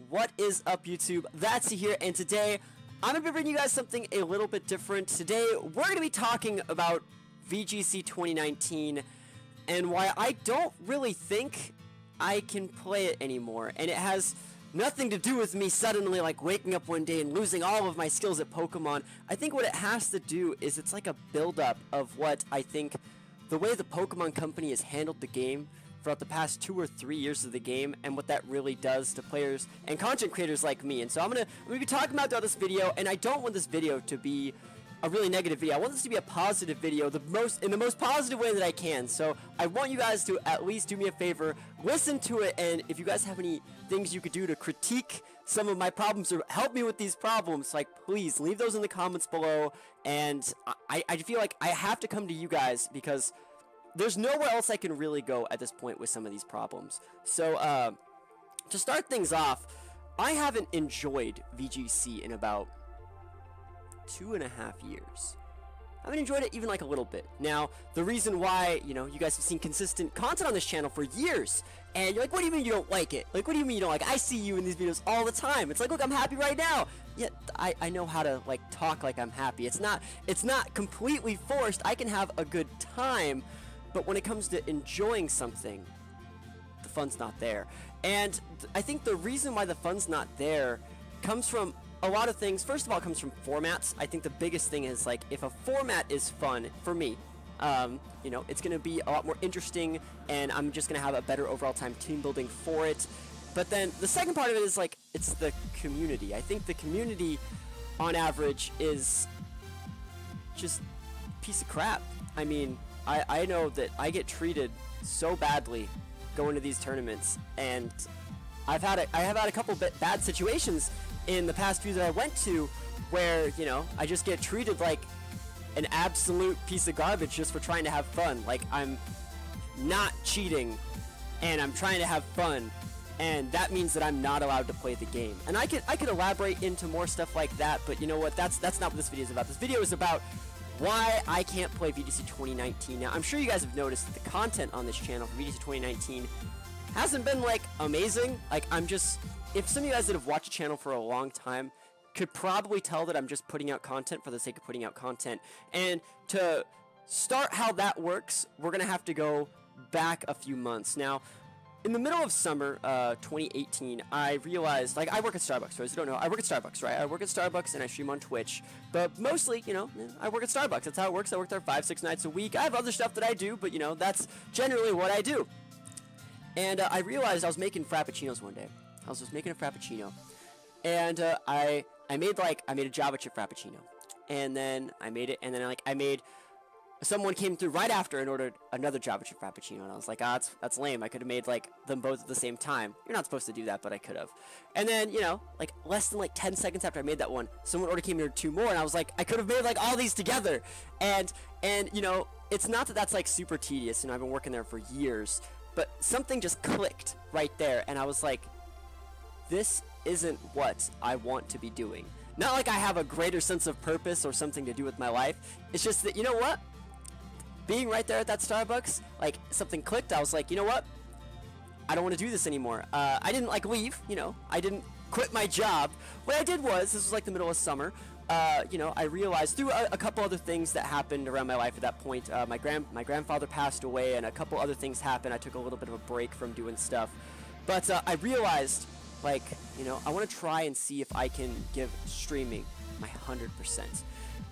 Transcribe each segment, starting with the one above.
What is up, YouTube? That's here, and today I'm going to be bringing you guys something a little bit different. Today we're going to be talking about VGC 2019 and why I don't really think I can play it anymore. And it has nothing to do with me suddenly like waking up one day and losing all of my skills at Pokemon. I think what it has to do is it's like a build-up of what I think the way the Pokemon Company has handled the game throughout the past 2 or 3 years of the game, and what that really does to players and content creators like me. And so I'm gonna be talking about throughout this video, and I don't want this video to be a really negative video. I want this to be a positive video, in the most positive way that I can. So I want you guys to at least do me a favor, listen to it, and if you guys have any things you could do to critique some of my problems or help me with these problems, like, please leave those in the comments below. And I feel like I have to come to you guys because there's nowhere else I can really go at this point with some of these problems. So, to start things off, I haven't enjoyed VGC in about 2.5 years. I haven't enjoyed it even like a little bit. Now, the reason why, you know, you guys have seen consistent content on this channel for years, and you're like, what do you mean you don't like it? Like, what do you mean you don't like it? I see you in these videos all the time. It's like, look, I'm happy right now. Yet, I know how to, like, talk like I'm happy. It's not completely forced. I can have a good time. But when it comes to enjoying something, the fun's not there. And I think the reason why the fun's not there comes from a lot of things. First of all, it comes from formats. I think the biggest thing is, like, if a format is fun, for me, you know, it's going to be a lot more interesting, and I'm just going to have a better overall time team building for it. But then the second part of it is, like, it's the community. I think the community, on average, is just a piece of crap. I mean, I know that I get treated so badly going to these tournaments, and I have had a couple bad situations in the past few that I went to where, you know, I just get treated like an absolute piece of garbage just for trying to have fun. Like, I'm not cheating and I'm trying to have fun, and that means that I'm not allowed to play the game. And I could elaborate into more stuff like that, but you know what, that's not what this video is about. This video is about why I can't play VGC 2019. Now, I'm sure you guys have noticed that the content on this channel for VGC 2019 hasn't been, like, amazing. Like, if some of you guys that have watched the channel for a long time could probably tell that I'm just putting out content for the sake of putting out content. And to start how that works, we're gonna have to go back a few months. Now, in the middle of summer 2018, I realized, like, I work at Starbucks, for those who don't know, I work at Starbucks, right? I work at Starbucks and I stream on Twitch, but mostly, you know, I work at Starbucks. That's how it works. I work there 5-6 nights a week. I have other stuff that I do, but, you know, that's generally what I do. And I realized I was making Frappuccinos one day. I was just making a Frappuccino, and I made a Java chip Frappuccino, and then I made it, and then someone came through right after and ordered another Java chip Frappuccino, and I was like, ah, that's lame. I could have made, like, them both at the same time. You're not supposed to do that, but I could have. And then, you know, like, less than, like, 10 seconds after I made that one, someone came here 2 more, and I was like, I could have made, like, all these together. And you know, it's not that that's, like, super tedious. You know, I've been working there for years, but something just clicked right there, and I was like, this isn't what I want to be doing. Not like I have a greater sense of purpose or something to do with my life. It's just that, you know what? Being right there at that Starbucks, like, something clicked. I was like, you know what? I don't want to do this anymore. I didn't, like, leave, you know. I didn't quit my job. What I did was, this was like the middle of summer, you know, I realized through a couple other things that happened around my life at that point. My grandfather passed away, and a couple other things happened. I took a little bit of a break from doing stuff. But I realized, like, you know, I want to try and see if I can give streaming my 100%.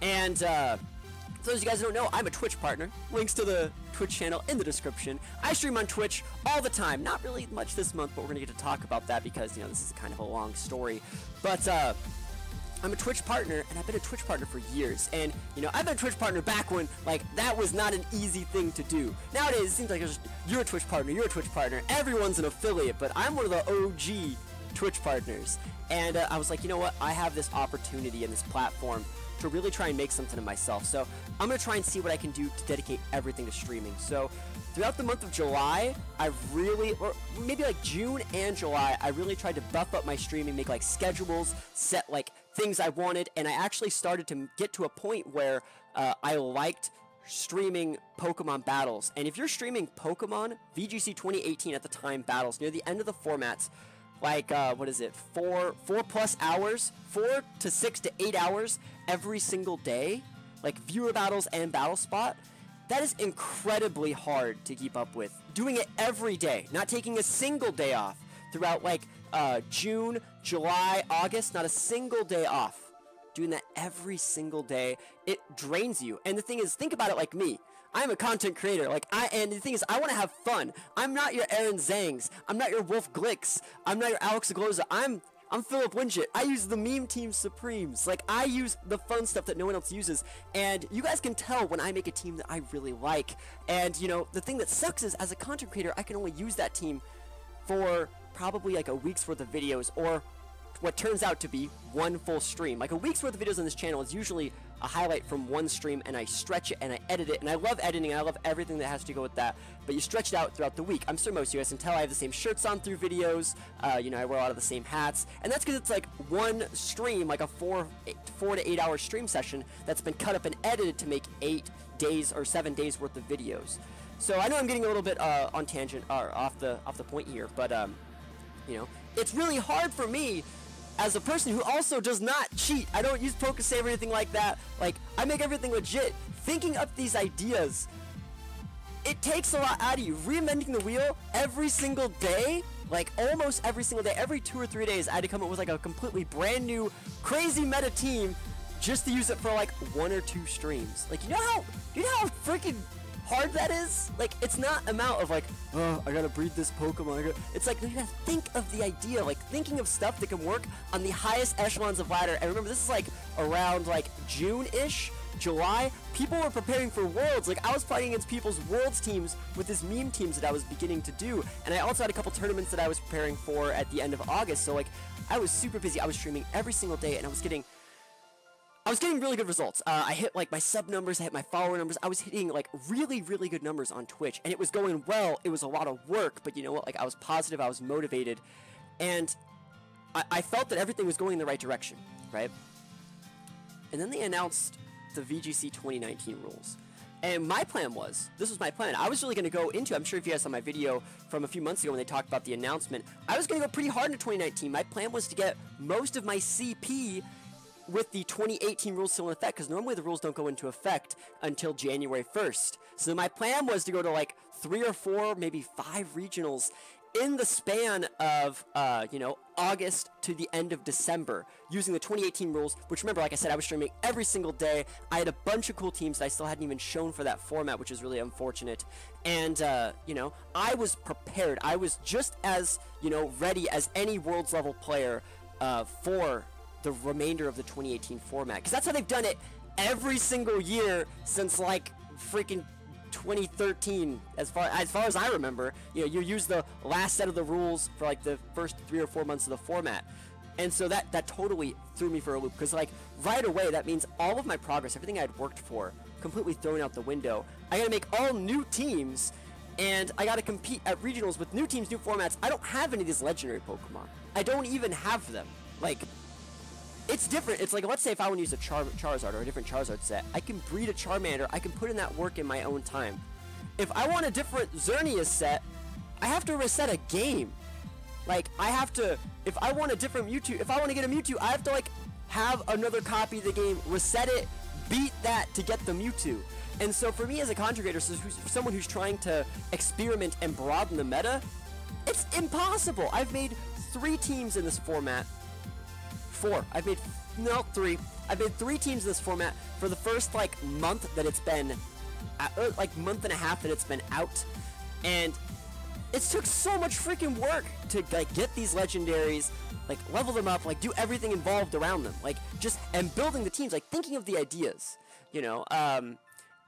And for those of you guys who don't know, I'm a Twitch partner. Links to the Twitch channel in the description. I stream on Twitch all the time. Not really much this month, but we're going to get to talk about that because, you know, this is kind of a long story. But I'm a Twitch partner, and I've been a Twitch partner for years. And, you know, I've been a Twitch partner back when, like, that was not an easy thing to do. Nowadays, it seems like you're a Twitch partner, you're a Twitch partner. Everyone's an affiliate, but I'm one of the OG Twitch partners. And I was like, you know what? I have this opportunity and this platform to really try and make something of myself. So I'm going to try and see what I can do to dedicate everything to streaming. So throughout the month of July, or maybe like June and July, I really tried to buff up my streaming, make, like, schedules, set, like, things I wanted, and I actually started to get to a point where I liked streaming Pokemon battles. And if you're streaming Pokemon VGC 2018 at the time battles near the end of the formats, like what is it, 4+ hours, 4 to 6 to 8 hours every single day, like viewer battles and battle spot. That is incredibly hard to keep up with. Doing it every day, not taking a single day off throughout like June, July, August, not a single day off. Doing that every single day, it drains you. And the thing is, think about it like me. I'm a content creator, and the thing is, I want to have fun. I'm not your Aaron Zangs. I'm not your Wolf Glicks. I'm not your Alex Agloza. I'm Philip Winchett. I use the meme team Supremes. Like, I use the fun stuff that no one else uses. And you guys can tell when I make a team that I really like. And, you know, the thing that sucks is, as a content creator, I can only use that team for probably like a week's worth of videos, or what turns out to be one full stream. Like, a week's worth of videos on this channel is usually a highlight from one stream, and I stretch it and I edit it, and I love editing, and I love everything that has to go with that, but you stretch it out throughout the week. I'm sure most of you guys can tell I have the same shirts on through videos, you know, I wear a lot of the same hats, and that's because it's like one stream, like a 4 to 8 hour stream session that's been cut up and edited to make 8 days or 7 days worth of videos. So I know I'm getting a little bit on tangent, or off the point here, but you know, it's really hard for me as a person who also does not cheat. I don't use PokeSave or anything like that. Like, I make everything legit. Thinking up these ideas, it takes a lot out of you. Reinventing the wheel every single day, like almost every single day, every 2 or 3 days, I had to come up with like a completely brand new, crazy meta team just to use it for like 1 or 2 streams. Like, you know how freaking hard that is? Like, it's not amount of like, oh, I gotta breed this Pokemon. It's like, you gotta think of the idea, like thinking of stuff that can work on the highest echelons of ladder. And remember, this is like around like June-ish, July. People were preparing for Worlds. Like, I was fighting against people's Worlds teams with this meme teams that I was beginning to do. And I also had a couple tournaments that I was preparing for at the end of August. So like, I was super busy. I was streaming every single day, and I was getting really good results. I hit like my sub numbers, I hit my follower numbers. I was hitting like really, really good numbers on Twitch, and it was going well. It was a lot of work, but you know what? Like, I was positive, I was motivated, and I felt that everything was going in the right direction, right? And then they announced the VGC 2019 rules. And my plan was, this was my plan, I was really going to go into, I'm sure if you guys saw my video from a few months ago when they talked about the announcement, I was going to go pretty hard into 2019. My plan was to get most of my CP with the 2018 rules still in effect, because normally the rules don't go into effect until January 1st. So my plan was to go to like 3 or 4, maybe 5 regionals in the span of, you know, August to the end of December, using the 2018 rules, which, remember, like I said, I was streaming every single day. I had a bunch of cool teams that I still hadn't even shown for that format, which is really unfortunate. And, you know, I was prepared. I was just as, you know, ready as any Worlds level player for the remainder of the 2018 format, because that's how they've done it every single year since like freaking 2013, as far as I remember. You know, you use the last set of the rules for like the first 3 or 4 months of the format, and so that totally threw me for a loop, because like right away that means all of my progress, everything I had worked for, completely thrown out the window. I gotta make all new teams, and I gotta compete at regionals with new teams, new formats. I don't have any of these legendary Pokemon. I don't even have them. Like, it's different. It's like, let's say if I want to use a Charizard or a different Charizard set, I can breed a Charmander. I can put in that work in my own time. If I want a different Xerneas set, I have to reset a game. Like, I have to, if I want a different Mewtwo, if I want to get a Mewtwo, I have to like have another copy of the game, reset it, beat that to get the Mewtwo. And so for me as a content creator, so someone who's trying to experiment and broaden the meta, it's impossible. I've made 3 teams in this format. 4. I've made 3. I've made 3 teams in this format for the first like month that it's been, like month and a half that it's been out, and it's took so much freaking work to like get these legendaries, like level them up, like do everything involved around them, like just and building the teams, like thinking of the ideas, you know. And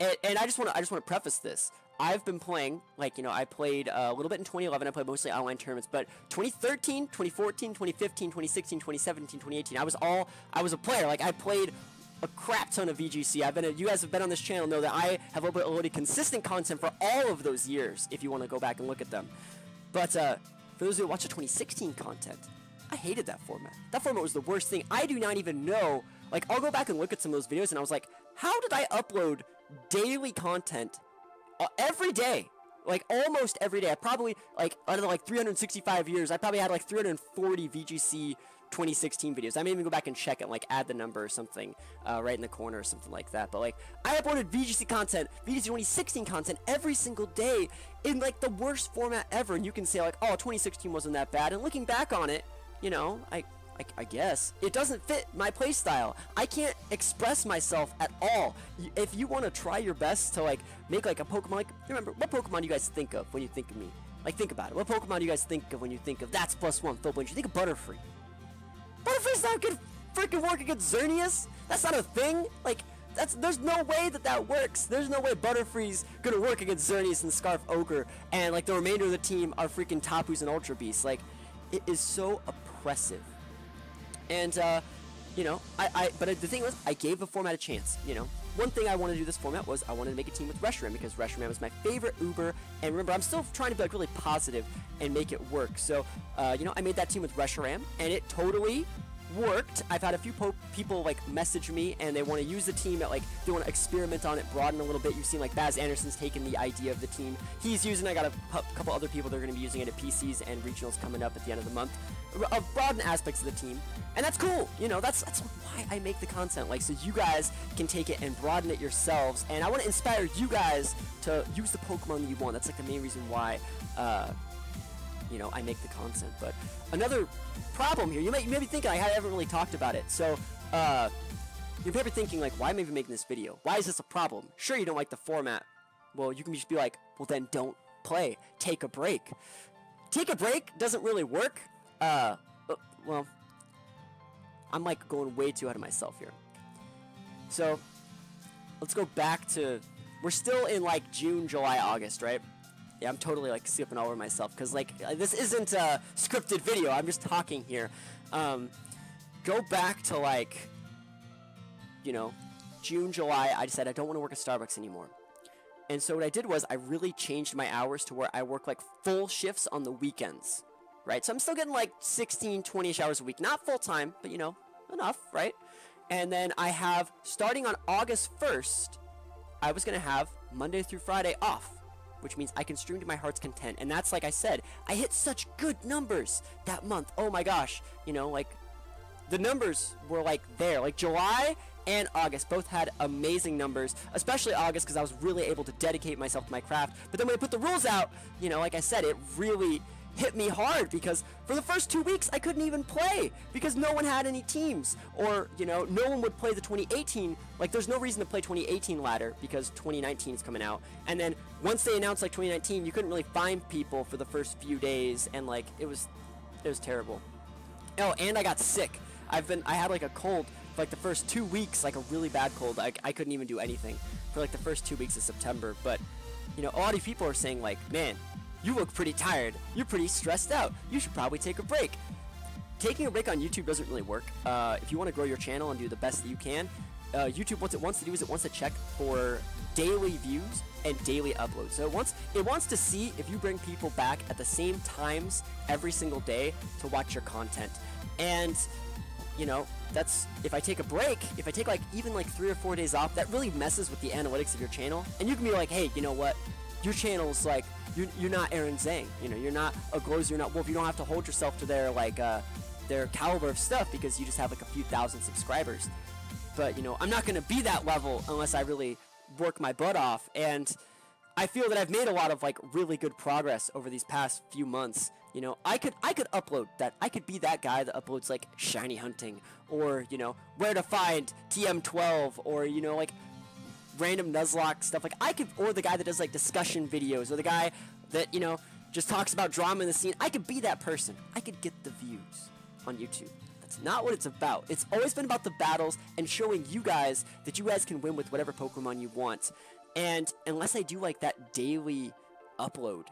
I just want to preface this. I've been playing, like, you know, I played a little bit in 2011, I played mostly online tournaments, but 2013, 2014, 2015, 2016, 2017, 2018, I was a player. Like, I played a crap ton of VGC. You guys have been on this channel, know that I have uploaded consistent content for all of those years, if you want to go back and look at them. But, for those who watch the 2016 content, I hated that format. That format was the worst thing. I do not even know, like, I'll go back and look at some of those videos, and I was like, how did I upload daily content every day, like almost every day. I probably, like, out of like 365 years, I probably had like 340 VGC 2016 videos. I may even go back and check it and like add the number or something right in the corner or something like that. But like, I uploaded VGC content, VGC 2016 content every single day in like the worst format ever. And you can say like, oh, 2016 wasn't that bad. And looking back on it, you know, I guess it doesn't fit my playstyle. I can't express myself at all. If you want to try your best to like make like a Pokemon, like, remember, what Pokemon do you guys think of when you think of me? Like, think about it. What Pokemon do you guys think of when you think of THATSAplusONE, Philblade? You think of Butterfree. Butterfree's not gonna freaking work against Xerneas. That's not a thing. Like, there's no way that works. There's no way Butterfree's gonna work against Xerneas and Scarf Ogre, and like the remainder of the team are freaking Tapus and Ultra Beasts. Like, it is so oppressive. And, you know, but the thing was, I gave the format a chance, you know. One thing I wanted to do this format was I wanted to make a team with Reshiram, because Reshiram is my favorite Uber, and remember, I'm still trying to be, like, really positive and make it work. So, you know, I made that team with Reshiram, and it totally worked. I've had a few people like message me and they want to use the team at, like, they want to experiment on it, broaden a little bit. You've seen like Baz Anderson's taken the idea of the team. He's using, I got a couple other people that are going to be using it at PCs and regionals coming up at the end of the month, of broaden aspects of the team. And that's cool, you know, that's why I make the content, like, so you guys can take it and broaden it yourselves. And I want to inspire you guys to use the Pokemon that you want. That's like the main reason why you know, I make the content. But another problem here, you may be thinking, I haven't really talked about it. So, you're probably thinking, like, why am I even making this video? Why is this a problem? Sure, you don't like the format. Well, you can just be like, well, then don't play. Take a break. Take a break doesn't really work. Well, I'm, like, going way too ahead of myself here. So, let's go back to, we're still in, like, June, July, August, right? Yeah, I'm totally, like, skipping all over myself, because, like, this isn't a scripted video. I'm just talking here. Go back to, like, you know, June, July. I decided I don't want to work at Starbucks anymore. And so what I did was I really changed my hours to where I work, like, full shifts on the weekends, right? So I'm still getting, like, 16, 20-ish hours a week. Not full-time, but, you know, enough, right? And then I have, starting on August 1st, I was going to have Monday through Friday off, which means I can stream to my heart's content. And that's, like I said, I hit such good numbers that month. Oh my gosh, you know, like, the numbers were, like, there. Like, July and August both had amazing numbers, especially August, because I was really able to dedicate myself to my craft. But then when I put the rules out, you know, like I said, it really hit me hard, because for the first 2 weeks I couldn't even play because no one had any teams, or, you know, no one would play the 2018, like, there's no reason to play 2018 ladder because 2019 is coming out. And then once they announced, like, 2019, you couldn't really find people for the first few days, and, like, it was terrible. Oh, and I got sick. I had, like, a cold for, like, the first 2 weeks, like a really bad cold. I couldn't even do anything for, like, the first 2 weeks of September. But, you know, a lot of people are saying, like, man, you look pretty tired. You're pretty stressed out. You should probably take a break. Taking a break on YouTube doesn't really work. If you want to grow your channel and do the best that you can, YouTube, what it wants to do is it wants to check for daily views and daily uploads. So it wants to see if you bring people back at the same times every single day to watch your content. And, you know, that's, if I take a break, if I take, like, even, like, 3 or 4 days off, that really messes with the analytics of your channel. And you can be like, hey, you know what? Your channel's, like, you're not Aaron Zhang, you know, you're not a Glows, you're not Wolf, you don't have to hold yourself to their, like, their caliber of stuff because you just have, like, a few thousand subscribers. But, you know, I'm not going to be that level unless I really work my butt off, and I feel that I've made a lot of, like, really good progress over these past few months. You know, I could upload that, I could be that guy that uploads, like, shiny hunting, or, you know, where to find TM12, or, you know, like, random Nuzlocke stuff. Like, I could, or the guy that does, like, discussion videos, or the guy that, you know, just talks about drama in the scene. I could be that person. I could get the views on YouTube. That's not what it's about. It's always been about the battles and showing you guys that you guys can win with whatever Pokemon you want. And unless I do, like, that daily upload,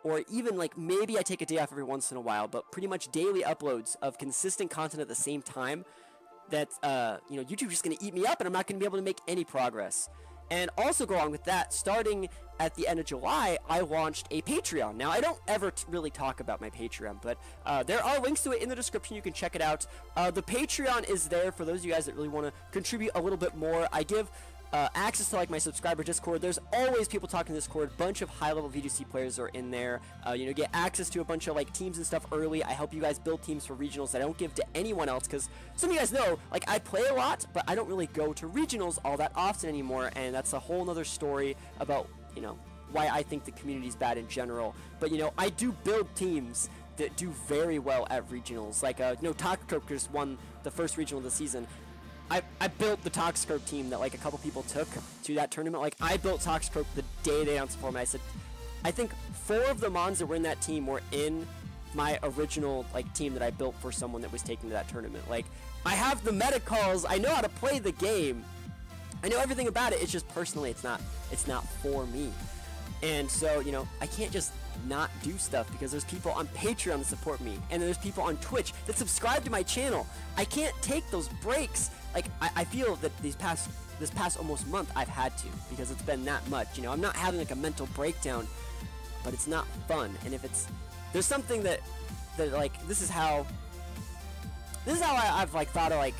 or even, like, maybe I take a day off every once in a while, but pretty much daily uploads of consistent content at the same time, that, you know, YouTube's just going to eat me up and I'm not going to be able to make any progress. And also go along with that, starting at the end of July, I launched a Patreon. Now, I don't ever really talk about my Patreon, but there are links to it in the description. You can check it out. The Patreon is there for those of you guys that really want to contribute a little bit more. I give access to like my subscriber Discord. There's always people talking in Discord. Bunch of high-level VGC players are in there. You know, get access to a bunch of like teams and stuff early. I help you guys build teams for regionals that I don't give to anyone else, because some of you guys know, like, I play a lot, but I don't really go to regionals all that often anymore, and that's a whole nother story about, you know, why I think the community's bad in general. But, you know, I do build teams that do very well at regionals. Like, you know, THATSAplusONE just won the first regional of the season. I built the THATSAplusONE team that like a couple people took to that tournament. Like, I built THATSAplusONE the day they announced the format. I said, I think 4 of the mons that were in that team were in my original like team that I built for someone that was taken to that tournament. Like, I have the meta calls. I know how to play the game. I know everything about it. It's just personally, it's not for me. And so, you know, I can't just not do stuff because there's people on Patreon that support me, and there's people on Twitch that subscribe to my channel. I can't take those breaks. Like, I feel that this past almost month I've had to, because it's been that much. You know, I'm not having like a mental breakdown, but it's not fun. And if there's something that like, this is how I've like thought of like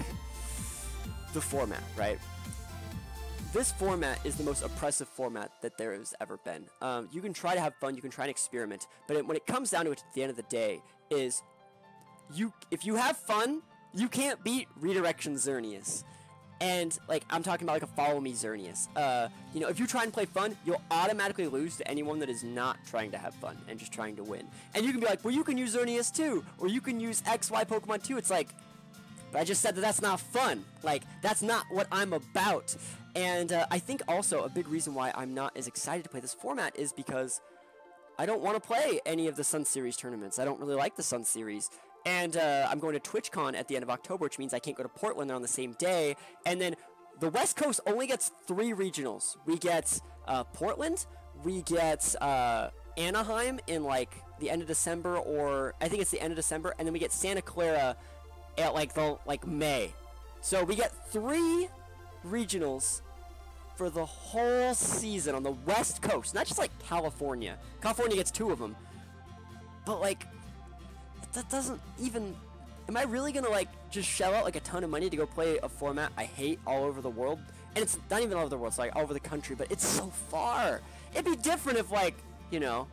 the format, right? This format is the most oppressive format that there has ever been. You can try to have fun, you can try and experiment, but when it comes down to it at the end of the day, is if you have fun, you can't beat Redirection Xerneas. And like, I'm talking about like a Follow Me Xerneas. You know, if you try and play fun, you'll automatically lose to anyone that is not trying to have fun and just trying to win. And you can be like, well, you can use Xerneas too, or you can use XY Pokemon too. It's like, but I just said that that's not fun. Like, that's not what I'm about. And I think also a big reason why I'm not as excited to play this format is because I don't want to play any of the Sun Series tournaments. I don't really like the Sun Series. And I'm going to TwitchCon at the end of October, which means I can't go to Portland on the same day. And then the West Coast only gets 3 regionals. We get Portland, we get Anaheim in like the end of December, or I think it's the end of December, and then we get Santa Clara at like May. So we get 3 regionals for the whole season on the West Coast, not just like California. California gets 2 of them, but like, that doesn't even, am I really gonna like just shell out like a ton of money to go play a format I hate all over the world? And it's not even all over the world, it's like all over the country, but it's so far. It'd be different if, like, you know,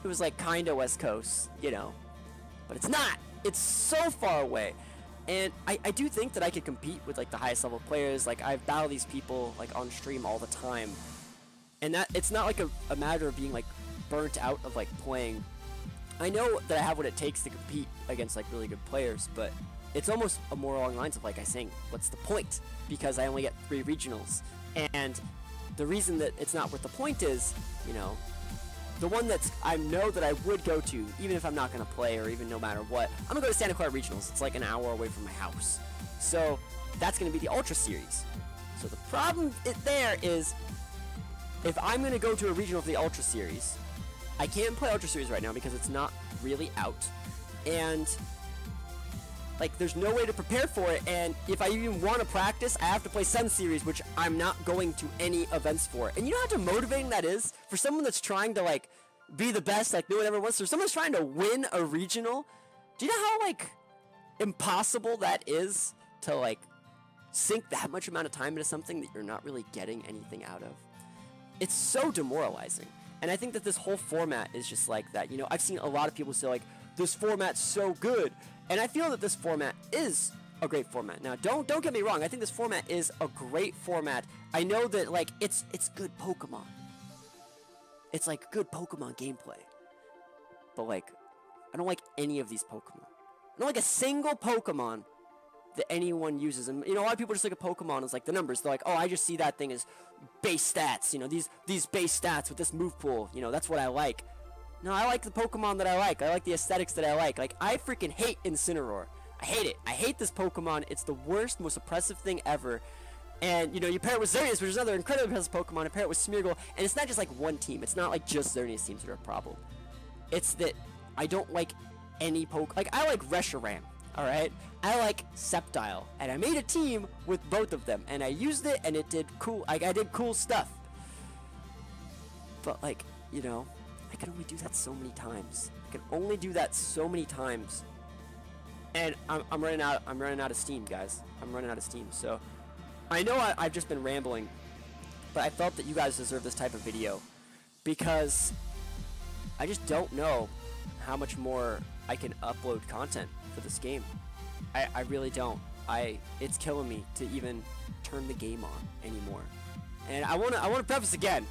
it was like kinda West Coast, you know, but it's not. It's so far away. And I do think that I could compete with like the highest level players. Like, I battle these people like on stream all the time, and that it's not like a matter of being like burnt out of like playing. I know that I have what it takes to compete against like really good players, but it's almost more along the lines of like I saying, what's the point? Because I only get 3 regionals, and the reason that it's not worth the point is, you know, the one that's I know that I would go to, even if I'm not going to play, or even no matter what, I'm going to go to Santa Clara Regionals. It's like an hour away from my house. So that's going to be the Ultra Series. So the problem there is, if I'm going to go to a regional for the Ultra Series, I can't play Ultra Series right now because it's not really out. And like, there's no way to prepare for it, and if I even want to practice, I have to play Sun Series, which I'm not going to any events for. And you know how demotivating that is for someone that's trying to like be the best, like no one ever wants to. Someone's trying to win a regional. Do you know how like impossible that is to like sink that much amount of time into something that you're not really getting anything out of? It's so demoralizing. And I think that this whole format is just like that. You know, I've seen a lot of people say like, this format's so good. And I feel that this format is a great format. Now, don't get me wrong. I think this format is a great format. I know that like it's good Pokemon. It's like good Pokemon gameplay. But like, I don't like any of these Pokemon. I don't like a single Pokemon that anyone uses. And you know, a lot of people just look at Pokemon as like the numbers. They're like, oh, I just see that thing as base stats. You know, these base stats with this move pool. You know, that's what I like. No, I like the Pokemon that I like. I like the aesthetics that I like. Like, I freaking hate Incineroar. I hate it. I hate this Pokemon. It's the worst, most oppressive thing ever. And, you know, you pair it with Xerneas, which is another incredibly oppressive Pokemon, and pair it with Smeargle, and it's not just like one team. It's not like just Xerneas teams that are a problem. It's that I don't like any Like, I like Reshiram, alright? I like Sceptile, and I made a team with both of them, and I used it, and it did cool. I did cool stuff. But, like, you know, I can only do that so many times. I can only do that so many times. And I'm running out of steam, guys. I'm running out of steam. So I know I've just been rambling but I felt that you guys deserve this type of video because I just don't know how much more I can upload content for this game. I really don't. It's killing me to even turn the game on anymore. And I wanna preface again,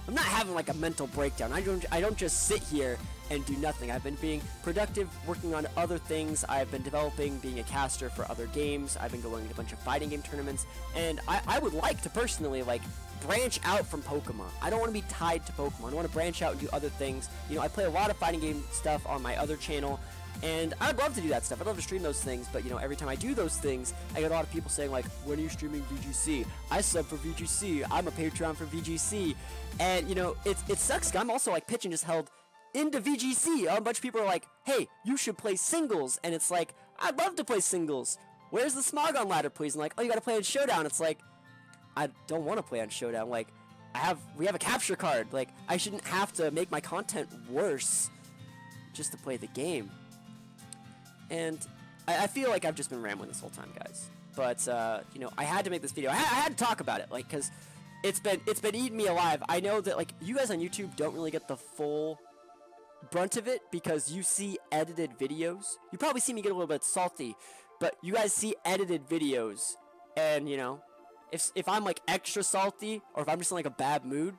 I'm not having like a mental breakdown. I don't just sit here and do nothing. I've been being productive, working on other things. I've been developing, being a caster for other games. I've been going to a bunch of fighting game tournaments, and I would like to personally like branch out from Pokemon. I don't want to be tied to Pokemon. I want to branch out and do other things. You know, I play a lot of fighting game stuff on my other channel, and I'd love to do that stuff. I'd love to stream those things, but you know, every time I do those things, I get a lot of people saying like, when are you streaming VGC? I sub for VGC. I'm a Patreon for VGC. And you know, it sucks, 'cause I'm also like pitching just held into VGC. A bunch of people are like, hey, you should play singles. And it's like, I'd love to play singles. Where's the Smogon ladder, please? And like, oh, you gotta play on Showdown. It's like, I don't want to play on Showdown. Like, we have a capture card. Like, I shouldn't have to make my content worse just to play the game. And I feel like I've just been rambling this whole time, guys. But you know, I had to make this video. I had to talk about it, like, because it's been eating me alive. I know that like you guys on YouTube don't really get the full brunt of it because you see edited videos. You probably see me get a little bit salty, but you guys see edited videos, and you know, if I'm like extra salty or if I'm just in like a bad mood,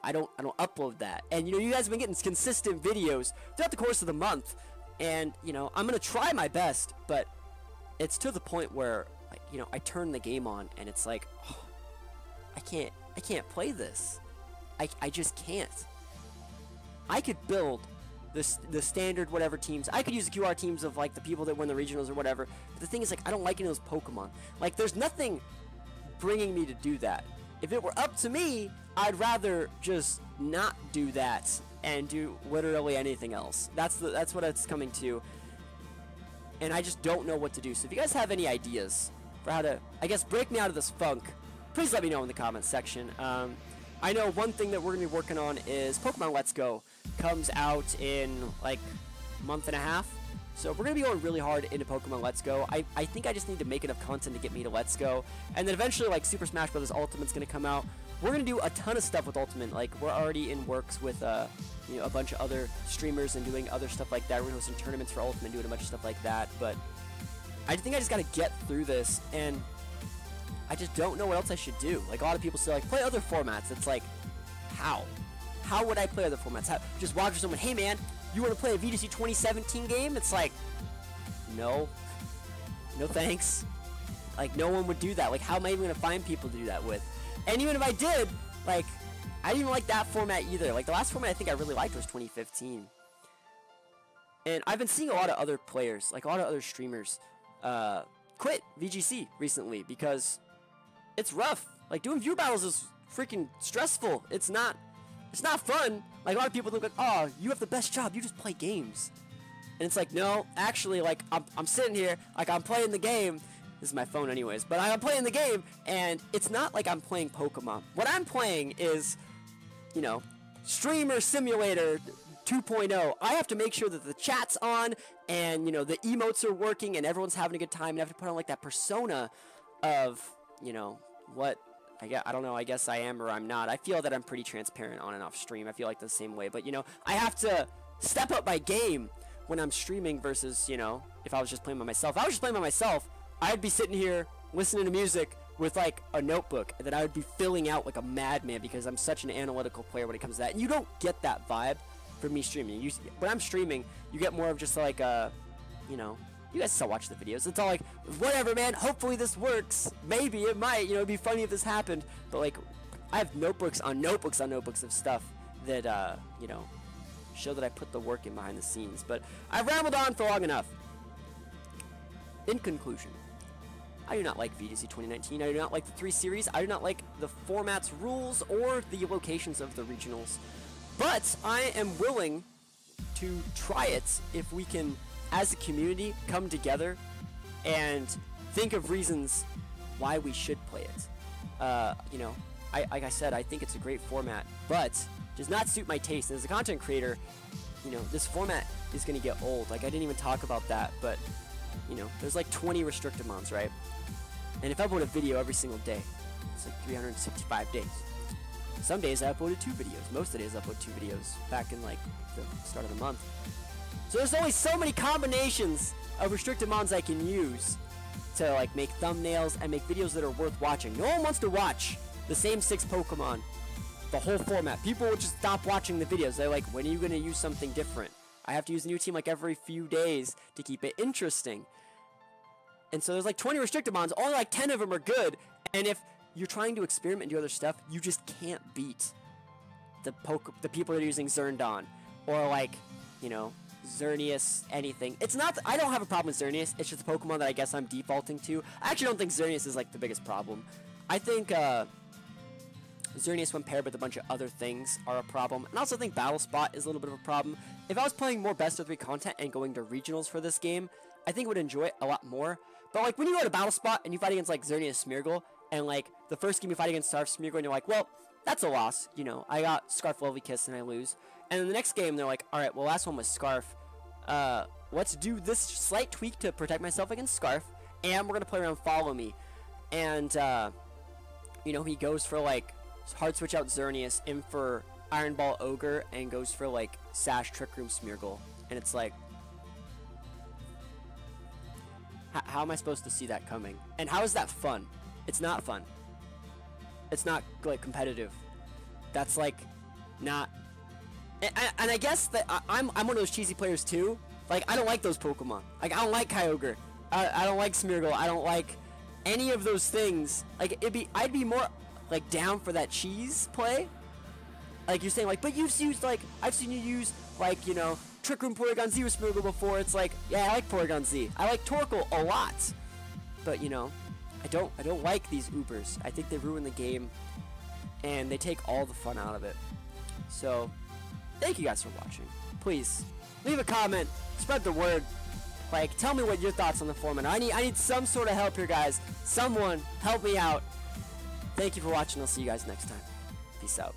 I don't upload that. And you know, you guys have been getting consistent videos throughout the course of the month, and you know, I'm gonna try my best, but it's to the point where like, you know, I turn the game on and it's like, oh, I can't play this. I just can't. I could build the standard whatever teams. I could use the QR teams of like the people that win the regionals or whatever. But the thing is, like, I don't like any of those Pokemon. Like, there's nothing bringing me to do that. If it were up to me, I'd rather just not do that and do literally anything else. That's what it's coming to. And I just don't know what to do. So if you guys have any ideas for how to, I guess, break me out of this funk, please let me know in the comments section. I know one thing that we're going to be working on is Pokemon Let's Go comes out in like a month and a half. So we're going to be going really hard into Pokemon Let's Go. I think I just need to make enough content to get me to Let's Go. And then eventually like Super Smash Bros. Ultimate's going to come out. We're going to do a ton of stuff with Ultimate. Like, we're already in works with you know, a bunch of other streamers and doing other stuff like that. We're going to host some tournaments for Ultimate, doing a bunch of stuff like that. But I think I just got to get through this, and I just don't know what else I should do. Like, a lot of people say, like, play other formats. It's like, how? How would I play other formats? Just watch someone, hey man, you want to play a VGC 2017 game? It's like, no. No thanks. Like, no one would do that. Like, how am I even going to find people to do that with? And even if I did, like, I didn't even like that format either. Like, the last format I think I really liked was 2015. And I've been seeing a lot of other players, like a lot of other streamers, quit VGC recently because it's rough. Like, doing viewer battles is freaking stressful. It's not fun. Like, a lot of people look like, oh, you have the best job, you just play games. And it's like, no, actually, like, I'm sitting here, like, I'm playing the game. This is my phone anyways, but I'm playing the game, and it's not like I'm playing Pokemon. What I'm playing is, you know, Streamer Simulator 2.0. I have to make sure that the chat's on, and, you know, the emotes are working, and everyone's having a good time, and I have to put on, like, that persona of, you know, what, I don't know, I guess I am or I'm not. I feel that I'm pretty transparent on and off stream. I feel like the same way, but, you know, I have to step up my game when I'm streaming versus, you know, if I was just playing by myself. If I was just playing by myself, I'd be sitting here listening to music with like a notebook that I would be filling out like a madman because I'm such an analytical player when it comes to that. And you don't get that vibe from me streaming. When I'm streaming, you get more of just like you know, you guys still watch the videos. It's all like, whatever, man. Hopefully this works. Maybe it might. You know, it'd be funny if this happened. But like, I have notebooks on notebooks on notebooks of stuff that you know, show that I put the work in behind the scenes. But I've rambled on for long enough. In conclusion, I do not like VGC 2019. I do not like the 3 series. I do not like the format's rules or the locations of the regionals. But I am willing to try it if we can, as a community, come together and think of reasons why we should play it. You know, like I said, I think it's a great format, but does not suit my taste. And as a content creator, you know, this format is going to get old. Like, I didn't even talk about that, but, you know, there's like 20 restricted mons, right? And if I upload a video every single day, it's like 365 days. It's Some days I uploaded 2 videos. Most of the days I upload 2 videos back in like the start of the month. So there's only so many combinations of restricted mods I can use to like make thumbnails and make videos that are worth watching. No one wants to watch the same 6 Pokemon, the whole format. People will just stop watching the videos. They're like, when are you going to use something different? I have to use a new team like every few days to keep it interesting. And so there's like 20 restricted mods, only like 10 of them are good. And if you're trying to experiment and do other stuff, you just can't beat the people that are using Zerndon or like, you know, Xerneas, anything. It's not, I don't have a problem with Xerneas, it's just a Pokemon that I guess I'm defaulting to. I actually don't think Xerneas is like the biggest problem. I think Xerneas when paired with a bunch of other things are a problem. And I also think Battle Spot is a little bit of a problem. If I was playing more best of 3 content and going to regionals for this game, I think I would enjoy it a lot more. But like when you go to Battle Spot and you fight against like Xerneas Smeargle, and like the first game you fight against Scarf Smeargle and you're like, well, that's a loss, you know, I got Scarf Lovely Kiss and I lose. And then the next game they're like, alright, well last one was Scarf. Let's do this slight tweak to protect myself against Scarf, and we're gonna play around Follow Me. And you know, he goes for like hard switch out Xerneas, in for Iron Ball Ogre, and goes for like Sash Trick Room Smeargle. And it's like, how am I supposed to see that coming? And how is that fun? It's not fun. It's not like competitive. That's like not. And I guess that I'm one of those cheesy players too. Like I don't like those Pokemon. Like I don't like Kyogre. I don't like Smeargle. I don't like any of those things. Like I'd be more like down for that cheese play. Like you're saying like, but you've used like, I've seen you use like, you know, Trick Room Porygon Z with Smeargle before. It's like, yeah, I like Porygon Z. I like Torkoal a lot. But you know, I don't like these Ubers. I think they ruin the game and they take all the fun out of it. So thank you guys for watching. Please leave a comment, spread the word. Like, tell me what your thoughts on the format are. I need some sort of help here, guys. Someone help me out. Thank you for watching. I'll see you guys next time. Peace out.